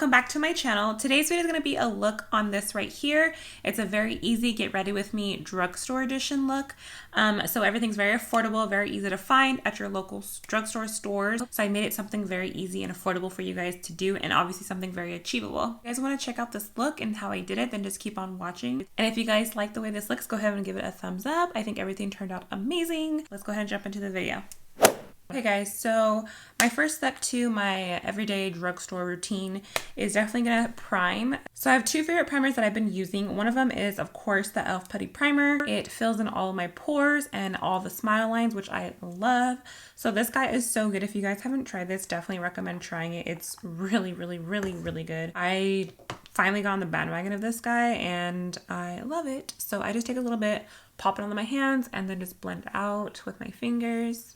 welcome back to my channel. Today's video is going to be a look on this right here. It's a very easy get ready with me drugstore edition look. So everything's very affordable, very easy to find at your local drugstore stores. So I made it something very easy and affordable for you guys to do, and obviously something very achievable. If you guys want to check out this look and how I did it, then just keep on watching. And if you guys like the way this looks, go ahead and give it a thumbs up. I think everything turned out amazing. Let's go ahead and jump into the video. Okay guys, so my first step to my everyday drugstore routine is definitely gonna prime. So I have two favorite primers that I've been using. One of them is, of course, the e.l.f. Putty Primer. It fills in all of my pores and all the smile lines, which I love. So this guy is so good. If you guys haven't tried this, definitely recommend trying it. It's really good. I finally got on the bandwagon of this guy and I love it. So I just take a little bit, pop it onto my hands, and then just blend it out with my fingers.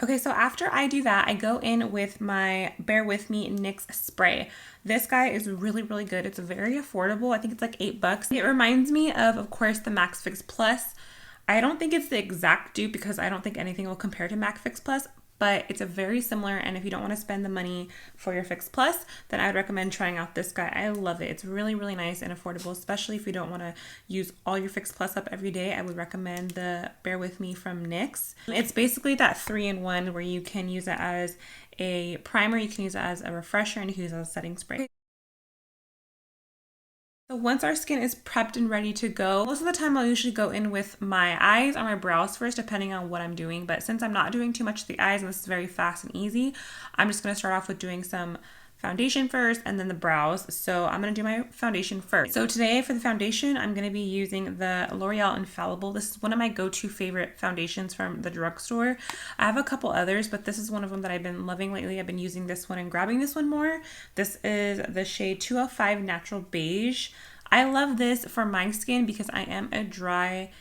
Okay, so after I do that, I go in with my Bear With Me NYX spray. This guy is really good. It's very affordable. I think it's like $8. It reminds me of course, the Max Fix Plus. I don't think it's the exact dupe because I don't think anything will compare to Max Fix Plus, but it's a very similar, and if you don't want to spend the money for your Fix Plus, then I would recommend trying out this guy. I love it. It's really nice and affordable, especially if you don't want to use all your Fix Plus up every day. I would recommend the Bear With Me from NYX. It's basically that 3-in-1 where you can use it as a primer, you can use it as a refresher, and you can use it as a setting spray. So once our skin is prepped and ready to go, most of the time I'll usually go in with my eyes or my brows first, depending on what I'm doing. But since I'm not doing too much to the eyes and this is very fast and easy, I'm just going to start off with doing some foundation first and then the brows. So I'm going to do my foundation first. So today for the foundation, I'm going to be using the L'Oreal Infallible. This is one of my go-to favorite foundations from the drugstore. I have a couple others, but this is one of them that I've been loving lately. I've been using this one and grabbing this one more. This is the shade 205 Natural Beige. I love this for my skin because I am a dry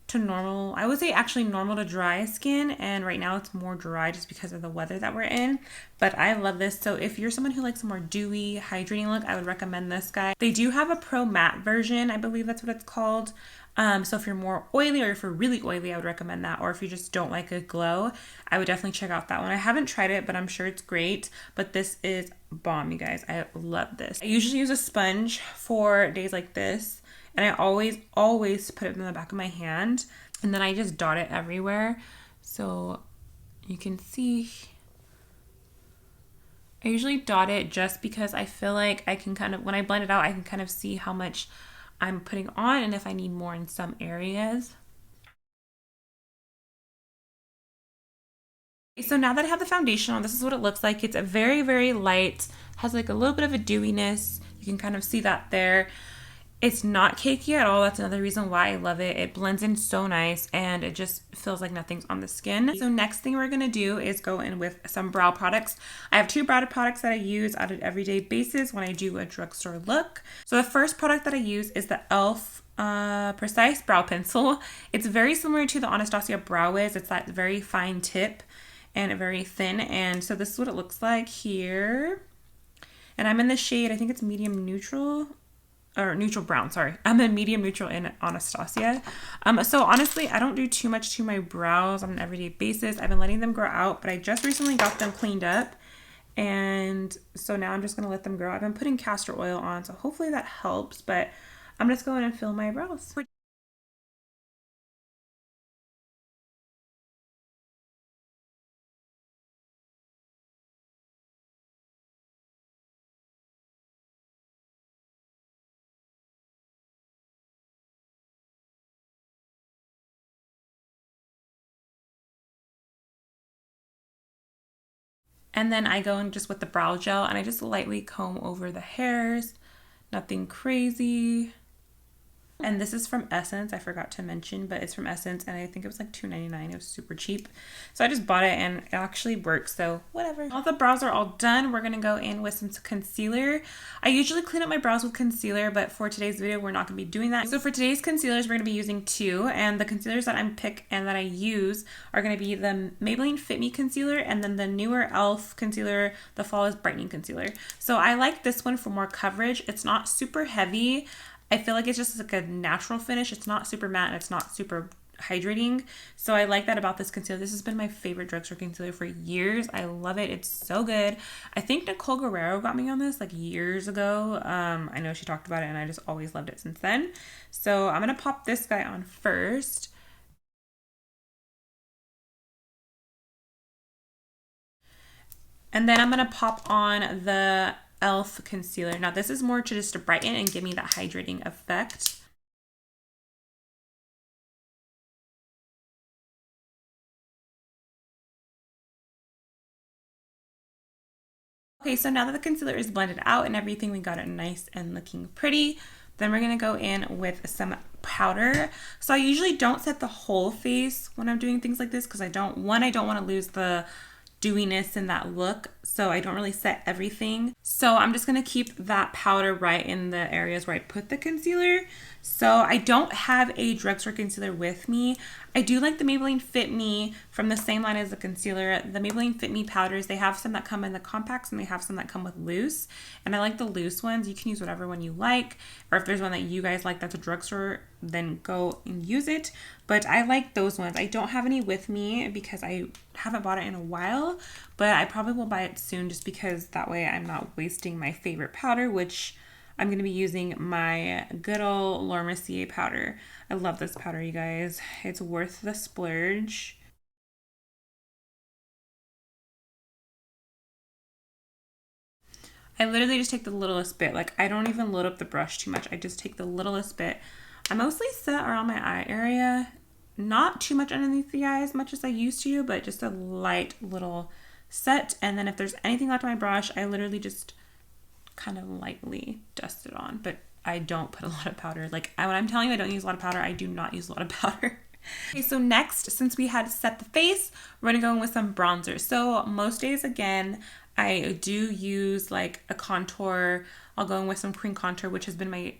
to normal, I would say actually normal to dry skin, and right now it's more dry just because of the weather that we're in, but I love this. So if you're someone who likes a more dewy, hydrating look, I would recommend this guy. They do have a pro matte version, I believe that's what it's called. So if you're more oily or if you're really oily, I would recommend that. Or if you just don't like a glow, I would definitely check out that one. I haven't tried it, but I'm sure it's great. But this is bomb, you guys. I love this. I usually use a sponge for days like this, and I always put it in the back of my hand, and then I just dot it everywhere. So you can see, I usually dot it just because I feel like I can kind of, when I blend it out, I can kind of see how much I'm putting on and if I need more in some areas. So now that I have the foundation on, this is what it looks like. It's a very light, has like a little bit of a dewiness. You can kind of see that there. It's not cakey at all. That's another reason why I love it. It blends in so nice and it just feels like nothing's on the skin. So next thing we're gonna do is go in with some brow products. I have two brow products that I use on an everyday basis when I do a drugstore look. So the first product that I use is the e.l.f. Precise Brow Pencil. It's very similar to the Anastasia Brow Wiz. It's that very fine tip and very thin. And so this is what it looks like here. And I'm in the shade, I think it's medium neutral. Or neutral brown, sorry. I'm in medium neutral in Anastasia. So honestly, I don't do too much to my brows on an everyday basis. I've been letting them grow out, but I just recently got them cleaned up. And so now I'm just gonna let them grow. I've been putting castor oil on, so hopefully that helps, but I'm just going and fill my brows. And then I go in just with the brow gel and I just lightly comb over the hairs. Nothing crazy. And this is from Essence. I forgot to mention, but it's from Essence and I think it was like $2.99. It was super cheap. So I just bought it and it actually works, so whatever. All the brows are all done. We're gonna go in with some concealer. I usually clean up my brows with concealer, but for today's video, we're not gonna be doing that. So for today's concealers, we're gonna be using two, and the concealers that I'm pick and that I use are gonna be the Maybelline Fit Me Concealer and then the newer e.l.f. concealer, the Flawless Brightening Concealer. So I like this one for more coverage. It's not super heavy. I feel like it's just like a natural finish. It's not super matte and it's not super hydrating. So I like that about this concealer. This has been my favorite drugstore concealer for years. I love it. It's so good. I think Nicole Guerrero got me on this like years ago. I know she talked about it and I just always loved it since then. So I'm going to pop this guy on first. And then I'm going to pop on the e.l.f. concealer. Now this is more to just to brighten and give me that hydrating effect. Okay, so now that the concealer is blended out and everything, we got it nice and looking pretty. Then we're gonna go in with some powder. So I usually don't set the whole face when I'm doing things like this because I don't want to lose the dewiness in that look, so I don't really set everything. So I'm just gonna keep that powder right in the areas where I put the concealer. So I don't have a drugstore concealer with me. I do like the Maybelline Fit Me from the same line as the concealer. The Maybelline Fit Me powders, they have some that come in the compacts and they have some that come with loose. And I like the loose ones. You can use whatever one you like, or if there's one that you guys like that's a drugstore, then go and use it. But I like those ones. I don't have any with me because I haven't bought it in a while, but I probably will buy it soon just because that way I'm not wasting my favorite powder, which I'm going to be using my good old Laura Mercier powder. I love this powder, you guys. It's worth the splurge. I literally just take the littlest bit. Like, I don't even load up the brush too much. I just take the littlest bit. I mostly set around my eye area. Not too much underneath the eye as much as I used to, but just a light little set. And then if there's anything left on my brush, I literally just kind of lightly dust it on. But I don't put a lot of powder. Like, when I'm telling you I don't use a lot of powder, I do not use a lot of powder. Okay, so next, since we had set the face, we're gonna go in with some bronzer. So most days, again, I do use like a contour. I'll go in with some cream contour, which has been my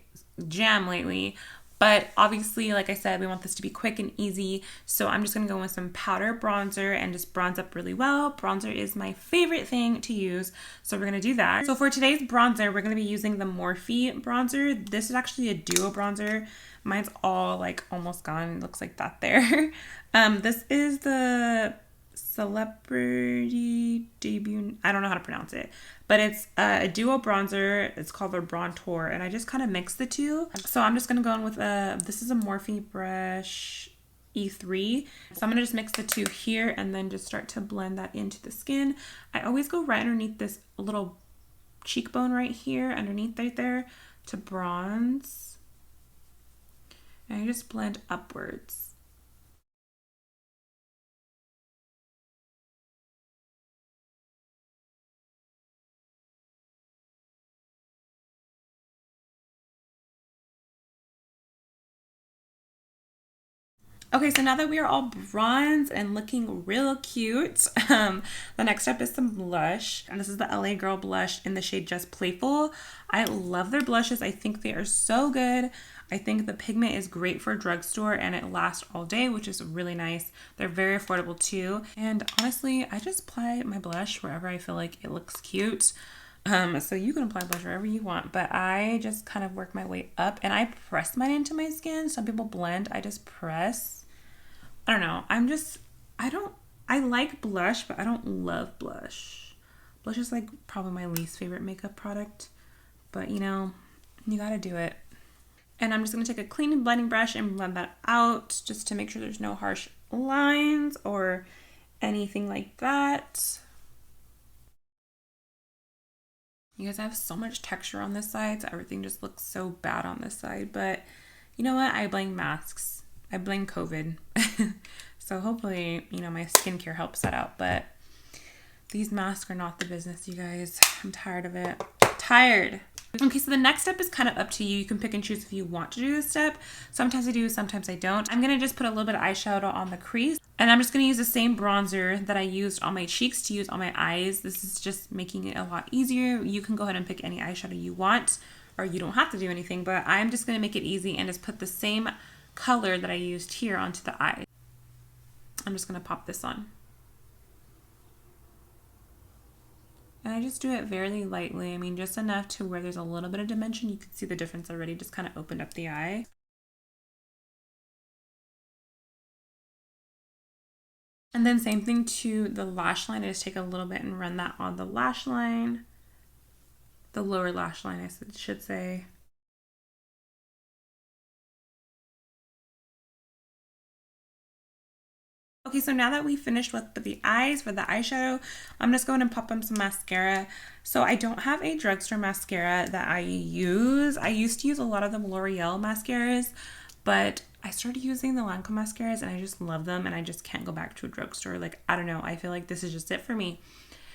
jam lately. But obviously, like I said, we want this to be quick and easy. So I'm just gonna go in with some powder bronzer and just bronze up really well. Bronzer is my favorite thing to use, so we're gonna do that. So for today's bronzer, we're gonna be using the Morphe bronzer. This is actually a duo bronzer. Mine's all like almost gone. It looks like that there. This is the Celebrity Debut. I don't know how to pronounce it, but it's a duo bronzer. It's called the Brontour, and I just kind of mix the two. So I'm just gonna go in with this is a Morphe brush E3. So I'm gonna just mix the two here and then just start to blend that into the skin. I always go right underneath this little cheekbone right here, underneath right there, to bronze. And I just blend upwards. Okay, so now that we are all bronze and looking real cute, the next step is some blush. And this is the LA Girl blush in the shade Just Playful. I love their blushes. I think they are so good. I think the pigment is great for a drugstore and it lasts all day, which is really nice. They're very affordable too. And honestly, I just apply my blush wherever I feel like it looks cute. So you can apply blush wherever you want, but I just kind of work my way up and I press mine into my skin. Some people blend, I just press. I don't know. I like blush, but I don't love blush. Blush is like probably my least favorite makeup product, but you know, you gotta do it. And I'm just gonna take a clean blending brush and blend that out just to make sure there's no harsh lines or anything like that. You guys have so much texture on this side, so everything just looks so bad on this side, but you know what? I blame masks. I blame COVID. So hopefully, you know, my skincare helps that out, but these masks are not the business, you guys. I'm tired of it. Tired. Okay, so the next step is kind of up to you. You can pick and choose if you want to do this step. Sometimes I do, sometimes I don't. I'm gonna just put a little bit of eyeshadow on the crease, and I'm just gonna use the same bronzer that I used on my cheeks to use on my eyes. This is just making it a lot easier. You can go ahead and pick any eyeshadow you want, or you don't have to do anything, but I'm just gonna make it easy and just put the same color that I used here onto the eye. I'm just gonna pop this on. And I just do it very lightly. I mean, just enough to where there's a little bit of dimension. You can see the difference already. Just kind of opened up the eye. And then same thing to the lash line. I just take a little bit and run that on the lash line. The lower lash line, I should say. Okay, so now that we finished with the eyes for the eyeshadow, I'm just going to pop on some mascara. So I don't have a drugstore mascara that I use. I used to use a lot of the L'Oreal mascaras, but I started using the Lancome mascaras and I just love them and I just can't go back to a drugstore. Like, I don't know, I feel like this is just it for me.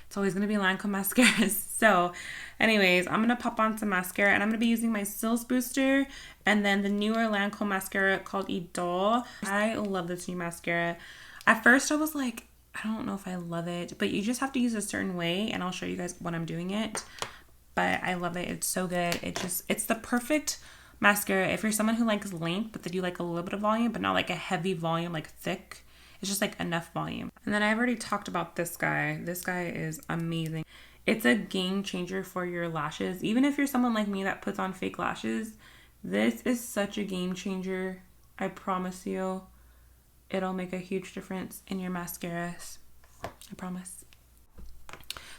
It's always going to be Lancome mascaras. So anyways, I'm going to pop on some mascara and I'm going to be using my Cils booster and then the newer Lancome mascara called Idole. I love this new mascara. At first I was like, I don't know if I love it, but you just have to use a certain way and I'll show you guys when I'm doing it. But I love it. It's so good. It's the perfect mascara if you're someone who likes length, but then you like a little bit of volume, but not like a heavy volume, like thick. It's just like enough volume. And then I've already talked about this guy. This guy is amazing. It's a game changer for your lashes. Even if you're someone like me that puts on fake lashes, this is such a game changer. I promise you. It'll make a huge difference in your mascaras. I promise.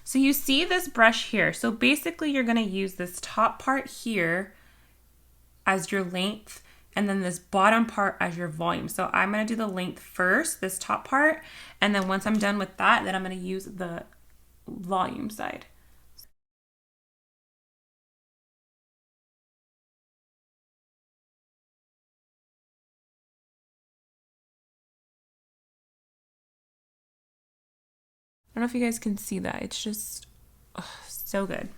So you see this brush here. So basically you're going to use this top part here as your length and then this bottom part as your volume. So I'm going to do the length first, this top part, and then once I'm done with that, then I'm going to use the volume side. I don't know if you guys can see that. It's just so good.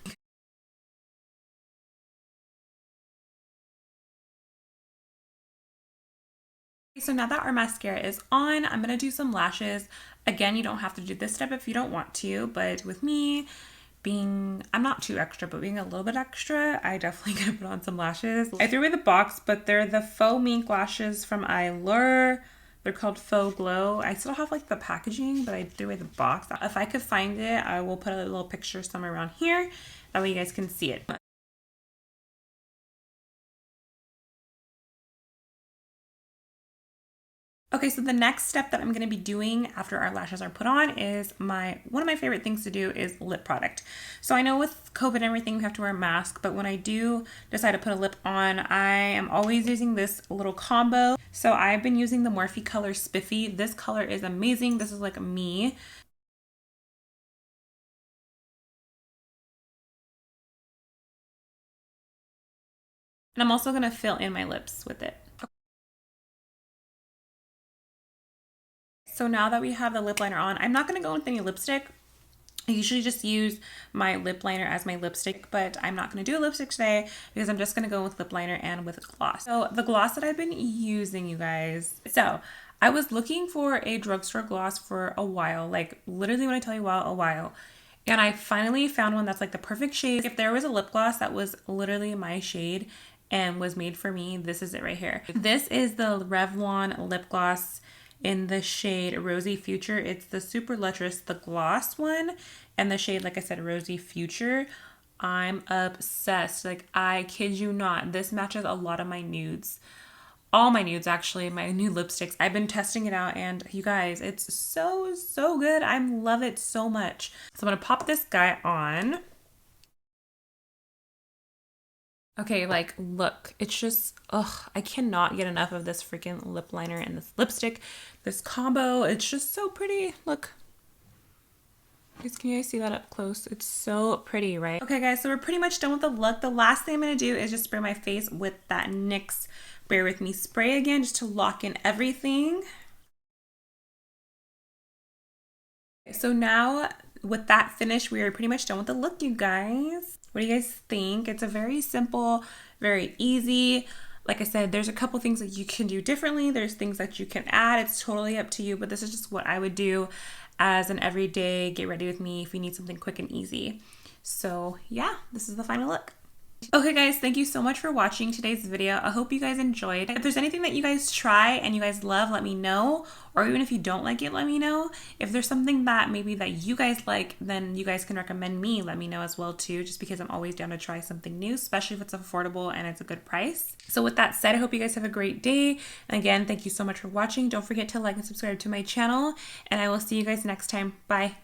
So now that our mascara is on, I'm going to do some lashes. Again, you don't have to do this step if you don't want to, but with me I'm not too extra, but being a little bit extra, I definitely gonna put on some lashes. I threw away the box, but they're the Faux mink lashes from Eyelure. They're called Faux Glow. I still have like the packaging, but I threw away the box. If I could find it, I will put a little picture somewhere around here. That way you guys can see it. Okay, so the next step that I'm going to be doing after our lashes are put on is one of my favorite things to do is lip product. So I know with COVID and everything we have to wear a mask, but when I do decide to put a lip on, I am always using this little combo. So I've been using the Morphe color Spiffy. This color is amazing. This is like me. And I'm also going to fill in my lips with it. So now that we have the lip liner on, I'm not going to go with any lipstick. I usually just use my lip liner as my lipstick, but I'm not going to do a lipstick today because I'm just going to go with lip liner and with gloss. So the gloss that I've been using, you guys. So I was looking for a drugstore gloss for a while, like literally when I tell you a while. And I finally found one that's like the perfect shade. If there was a lip gloss that was literally my shade and was made for me, this is it right here. This is the Revlon lip gloss in the shade Rosy Future. It's the super lustrous, the gloss one, and the shade, like I said, Rosy Future. I'm obsessed. Like, I kid you not. This matches a lot of my nudes. All my nudes, actually, my new lipsticks. I've been testing it out, and you guys, it's so, so good. I love it so much. So I'm going to pop this guy on. Okay, like, look, it's just, I cannot get enough of this freaking lip liner and this lipstick, this combo. It's just so pretty. Look. Can you guys see that up close? It's so pretty, right? Okay, guys, so we're pretty much done with the look. The last thing I'm going to do is just spray my face with that NYX Bare With Me spray again, just to lock in everything. So now, with that finished, we are pretty much done with the look, you guys. What do you guys think? It's a very simple, very easy. Like I said, there's a couple things that you can do differently. There's things that you can add. It's totally up to you, but this is just what I would do as an everyday get ready with me if you need something quick and easy. So yeah, this is the final look. Okay guys, thank you so much for watching today's video. I hope you guys enjoyed. If there's anything that you guys try and you guys love, let me know. Or even if you don't like it, let me know. If there's something that maybe that you guys like, then you guys can recommend me. Let me know as well too, just because I'm always down to try something new, especially if it's affordable and it's a good price. So with that said, I hope you guys have a great day. And again, thank you so much for watching. Don't forget to like and subscribe to my channel, and I will see you guys next time. Bye.